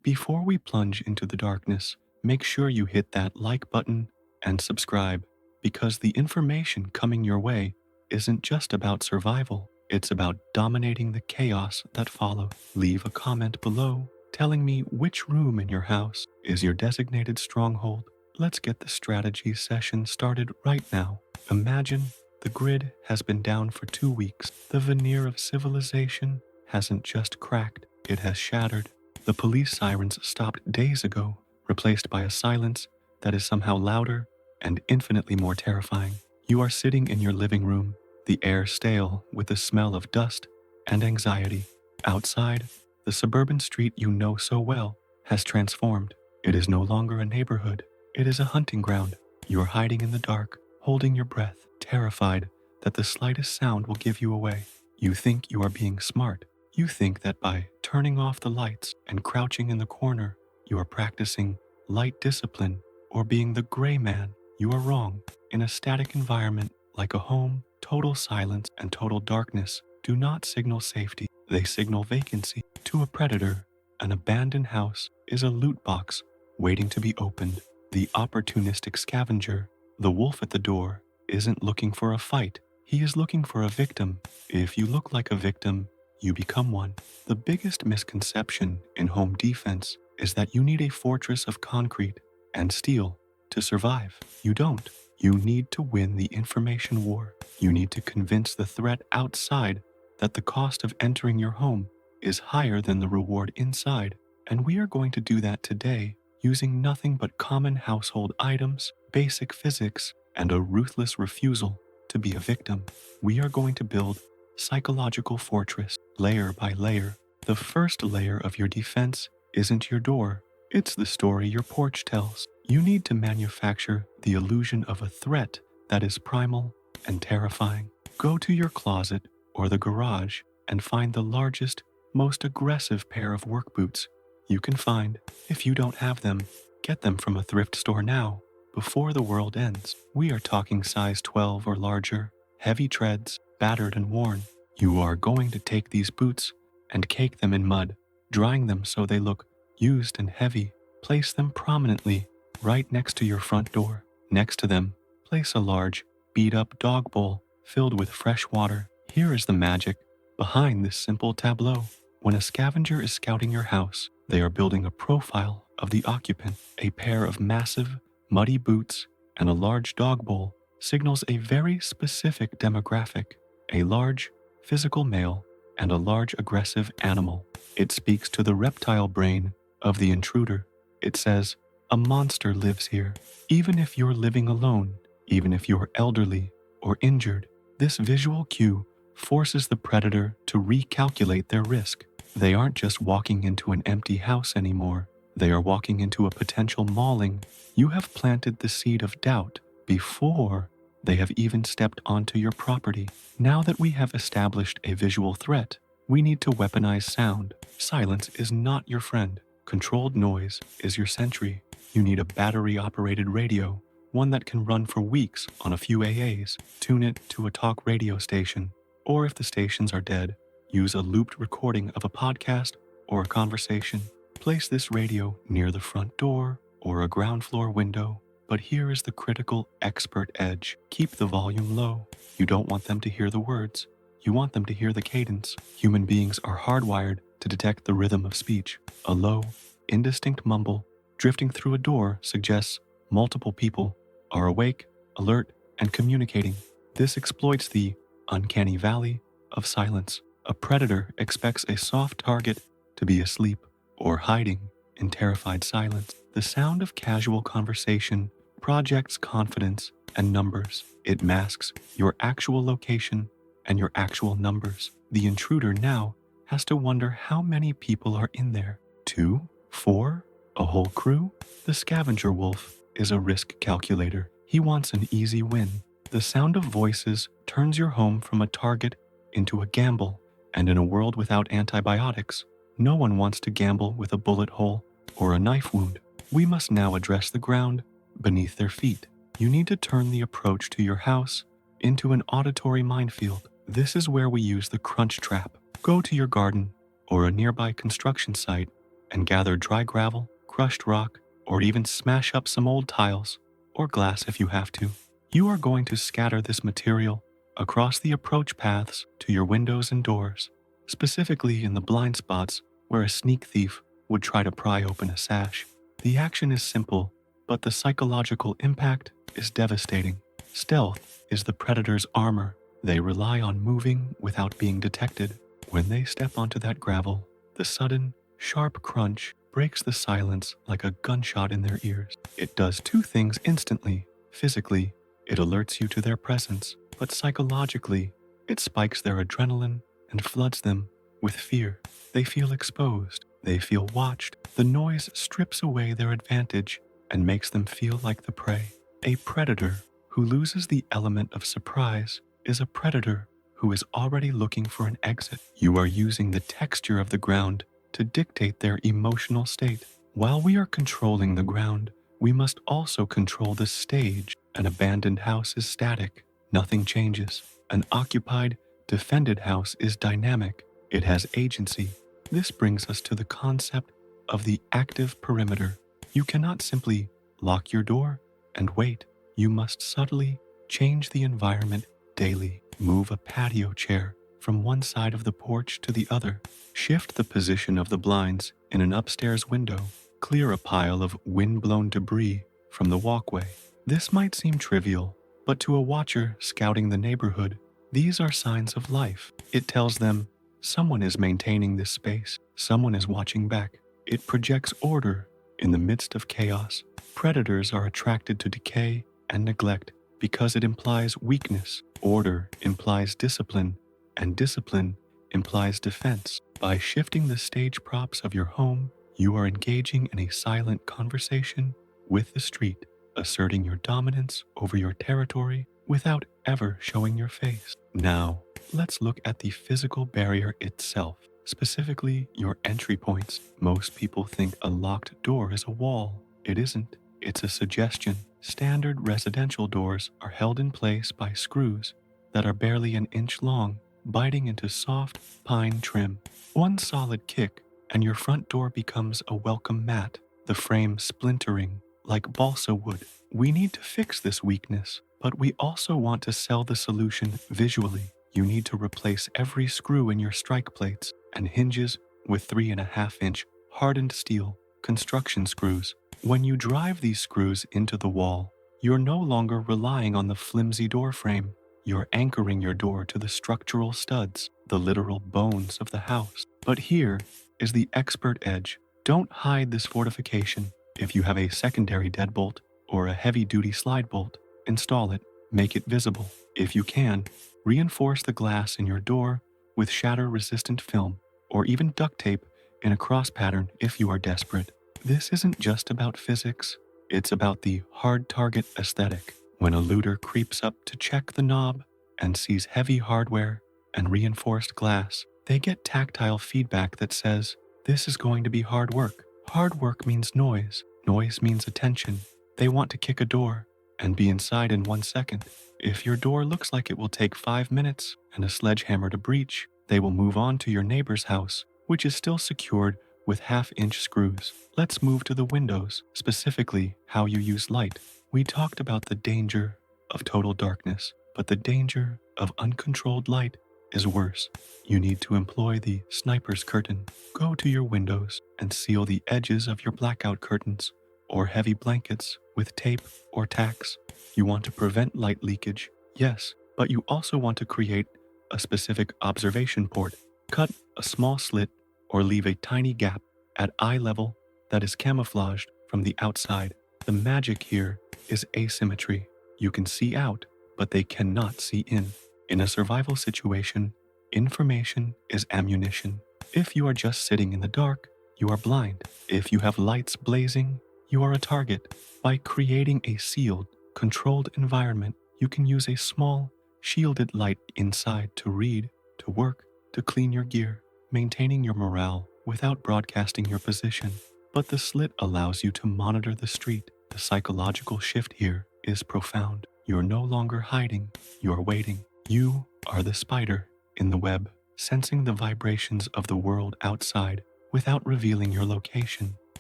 Before we plunge into the darkness, make sure you hit that like button and subscribe, because the information coming your way isn't just about survival, it's about dominating the chaos that follows. Leave a comment below telling me which room in your house is your designated stronghold. Let's get the strategy session started right now. Imagine the grid has been down for 2 weeks. The veneer of civilization hasn't just cracked, it has shattered. The police sirens stopped days ago, replaced by a silence that is somehow louder and infinitely more terrifying. You are sitting in your living room, the air stale with the smell of dust and anxiety. Outside, the suburban street you know so well has transformed. It is no longer a neighborhood, it is a hunting ground. You are hiding in the dark, holding your breath, terrified that the slightest sound will give you away. You think you are being smart. You think that by turning off the lights and crouching in the corner, you are practicing light discipline or being the gray man. You are wrong. In a static environment like a home, total silence and total darkness do not signal safety. They signal vacancy. To a predator, an abandoned house is a loot box waiting to be opened. The opportunistic scavenger, the wolf at the door, isn't looking for a fight. He is looking for a victim. If you look like a victim, you become one. The biggest misconception in home defense is that you need a fortress of concrete and steel to survive. You don't. You need to win the information war. You need to convince the threat outside that the cost of entering your home is higher than the reward inside. And we are going to do that today using nothing but common household items, basic physics, and a ruthless refusal to be a victim. We are going to build psychological fortress, layer by layer. The first layer of your defense isn't your door, it's the story your porch tells. You need to manufacture the illusion of a threat that is primal and terrifying. Go to your closet or the garage and find the largest, most aggressive pair of work boots you can find. If you don't have them, get them from a thrift store now, before the world ends. We are talking size 12 or larger, heavy treads, battered and worn. You are going to take these boots and cake them in mud, drying them so they look used and heavy. Place them prominently right next to your front door. Next to them, place a large, beat-up dog bowl filled with fresh water. Here is the magic behind this simple tableau. When a scavenger is scouting your house, they are building a profile of the occupant. A pair of massive, muddy boots and a large dog bowl signals a very specific demographic: a large, physical male and a large, aggressive animal. It speaks to the reptile brain of the intruder. It says, a monster lives here. Even if you're living alone, even if you're elderly or injured, this visual cue forces the predator to recalculate their risk. They aren't just walking into an empty house anymore. They are walking into a potential mauling. You have planted the seed of doubt before they have even stepped onto your property. Now that we have established a visual threat, we need to weaponize sound. Silence is not your friend. Controlled noise is your sentry. You need a battery-operated radio, one that can run for weeks on a few AAs. Tune it to a talk radio station, or if the stations are dead, use a looped recording of a podcast or a conversation. Place this radio near the front door or a ground floor window. But here is the critical expert edge. Keep the volume low. You don't want them to hear the words. You want them to hear the cadence. Human beings are hardwired to detect the rhythm of speech. A low, indistinct mumble drifting through a door suggests multiple people are awake, alert, and communicating. This exploits the uncanny valley of silence. A predator expects a soft target to be asleep or hiding in terrified silence. The sound of casual conversation projects confidence and numbers. It masks your actual location and your actual numbers. The intruder now has to wonder how many people are in there. 2? 4? A whole crew? The scavenger wolf is a risk calculator. He wants an easy win. The sound of voices turns your home from a target into a gamble. And in a world without antibiotics, no one wants to gamble with a bullet hole or a knife wound. We must now address the ground beneath their feet. You need to turn the approach to your house into an auditory minefield. This is where we use the crunch trap. Go to your garden or a nearby construction site and gather dry gravel, crushed rock, or even smash up some old tiles or glass if you have to. You are going to scatter this material across the approach paths to your windows and doors, specifically in the blind spots where a sneak thief would try to pry open a sash. The action is simple, but the psychological impact is devastating. Stealth is the predator's armor. They rely on moving without being detected. When they step onto that gravel, the sudden, sharp crunch breaks the silence like a gunshot in their ears. It does two things instantly. Physically, it alerts you to their presence, but psychologically, it spikes their adrenaline and floods them with fear. They feel exposed. They feel watched. The noise strips away their advantage and makes them feel like the prey. A predator who loses the element of surprise is a predator who is already looking for an exit. You are using the texture of the ground to dictate their emotional state. While we are controlling the ground, we must also control the stage. An abandoned house is static. Nothing changes. An occupied, defended house is dynamic. It has agency. This brings us to the concept of the active perimeter. You cannot simply lock your door and wait. You must subtly change the environment daily. Move a patio chair from one side of the porch to the other. Shift the position of the blinds in an upstairs window. Clear a pile of wind-blown debris from the walkway. This might seem trivial, but to a watcher scouting the neighborhood, these are signs of life. It tells them someone is maintaining this space. Someone is watching back. It projects order in the midst of chaos. Predators are attracted to decay and neglect because it implies weakness. Order implies discipline, and discipline implies defense. By shifting the stage props of your home, you are engaging in a silent conversation with the street, asserting your dominance over your territory without ever showing your face. Now, let's look at the physical barrier itself, specifically your entry points. Most people think a locked door is a wall. It isn't. It's a suggestion. Standard residential doors are held in place by screws that are barely an inch long, biting into soft pine trim. One solid kick, and your front door becomes a welcome mat, the frame splintering like balsa wood. We need to fix this weakness, but we also want to sell the solution visually. You need to replace every screw in your strike plates and hinges with 3.5-inch hardened steel construction screws. When you drive these screws into the wall, you're no longer relying on the flimsy door frame. You're anchoring your door to the structural studs, the literal bones of the house. But here is the expert edge. Don't hide this fortification. If you have a secondary deadbolt or a heavy-duty slide bolt, install it. Make it visible. If you can, reinforce the glass in your door with shatter-resistant film, or even duct tape in a cross pattern if you are desperate. This isn't just about physics. It's about the hard target aesthetic. When a looter creeps up to check the knob and sees heavy hardware and reinforced glass, they get tactile feedback that says, this is going to be hard work. Hard work means noise. Noise means attention. They want to kick a door and be inside in 1 second. If your door looks like it will take 5 minutes and a sledgehammer to breach, they will move on to your neighbor's house, which is still secured with 1/2-inch screws. Let's move to the windows, specifically how you use light. We talked about the danger of total darkness, but the danger of uncontrolled light is worse. You need to employ the sniper's curtain. Go to your windows and seal the edges of your blackout curtains or heavy blankets with tape or tacks. You want to prevent light leakage, yes, but you also want to create a specific observation port. Cut a small slit or leave a tiny gap at eye level that is camouflaged from the outside. The magic here is asymmetry. You can see out, but they cannot see in. In a survival situation, information is ammunition. If you are just sitting in the dark, you are blind. If you have lights blazing, you are a target. By creating a sealed, controlled environment, you can use a small, shielded light inside to read, to work, to clean your gear, maintaining your morale without broadcasting your position. But the slit allows you to monitor the street. The psychological shift here is profound. You're no longer hiding, you're waiting. You are the spider in the web, sensing the vibrations of the world outside without revealing your location.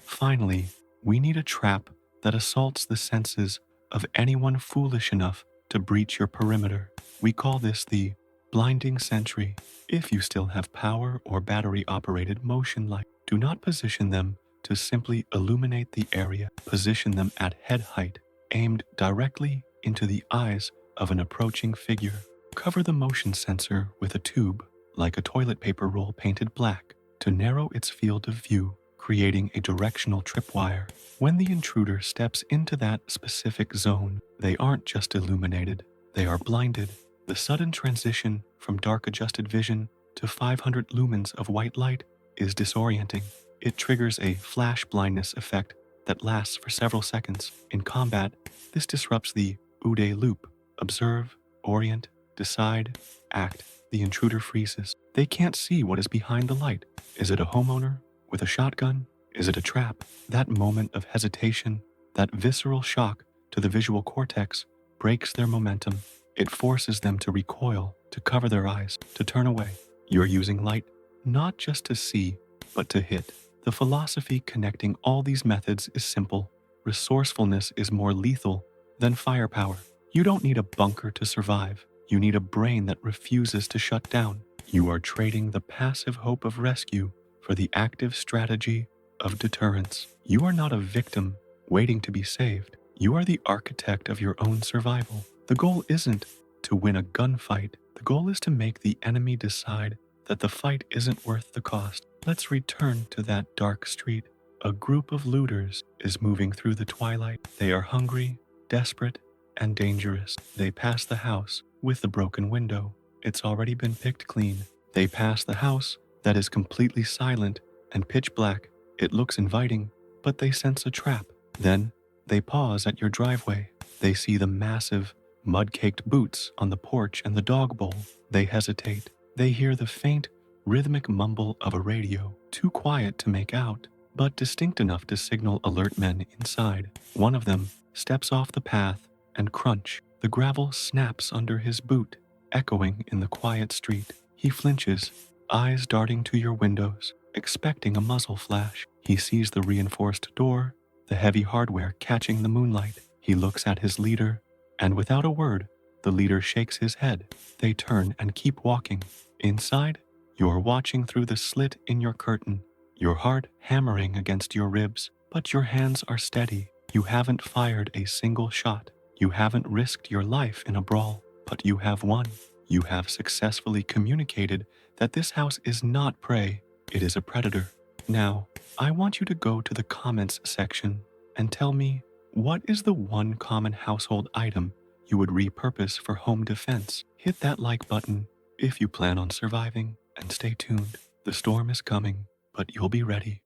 Finally, we need a trap that assaults the senses of anyone foolish enough to breach your perimeter. We call this the blinding sentry. If you still have power or battery-operated motion light, do not position them to simply illuminate the area. Position them at head height, aimed directly into the eyes of an approaching figure. Cover the motion sensor with a tube, like a toilet paper roll painted black, to narrow its field of view, creating a directional tripwire. When the intruder steps into that specific zone, they aren't just illuminated, they are blinded. The sudden transition from dark adjusted vision to 500 lumens of white light is disorienting. It triggers a flash blindness effect that lasts for several seconds. In combat, this disrupts the OODA loop: observe, orient, decide, act. The intruder freezes. They can't see what is behind the light. Is it a homeowner with a shotgun? Is it a trap? That moment of hesitation, that visceral shock to the visual cortex, breaks their momentum. It forces them to recoil, to cover their eyes, to turn away. You're using light not just to see, but to hit. The philosophy connecting all these methods is simple. Resourcefulness is more lethal than firepower. You don't need a bunker to survive. You need a brain that refuses to shut down. You are trading the passive hope of rescue for the active strategy of deterrence. You are not a victim waiting to be saved. You are the architect of your own survival. The goal isn't to win a gunfight. The goal is to make the enemy decide that the fight isn't worth the cost. Let's return to that dark street. A group of looters is moving through the twilight. They are hungry, desperate, and dangerous. They pass the house with the broken window. It's already been picked clean. They pass the house that is completely silent and pitch black. It looks inviting, but they sense a trap. Then they pause at your driveway. They see the massive, mud-caked boots on the porch and the dog bowl. They hesitate. They hear the faint, rhythmic mumble of a radio, too quiet to make out, but distinct enough to signal alert men inside. One of them steps off the path and crunch. The gravel snaps under his boot, echoing in the quiet street. He flinches, eyes darting to your windows, expecting a muzzle flash. He sees the reinforced door, the heavy hardware catching the moonlight. He looks at his leader, and without a word, the leader shakes his head. They turn and keep walking. Inside, you're watching through the slit in your curtain, your heart hammering against your ribs, but your hands are steady. You haven't fired a single shot. You haven't risked your life in a brawl, but you have won. You have successfully communicated that this house is not prey, it is a predator. Now, I want you to go to the comments section and tell me, what is the one common household item you would repurpose for home defense? Hit that like button if you plan on surviving, and stay tuned. The storm is coming, but you'll be ready.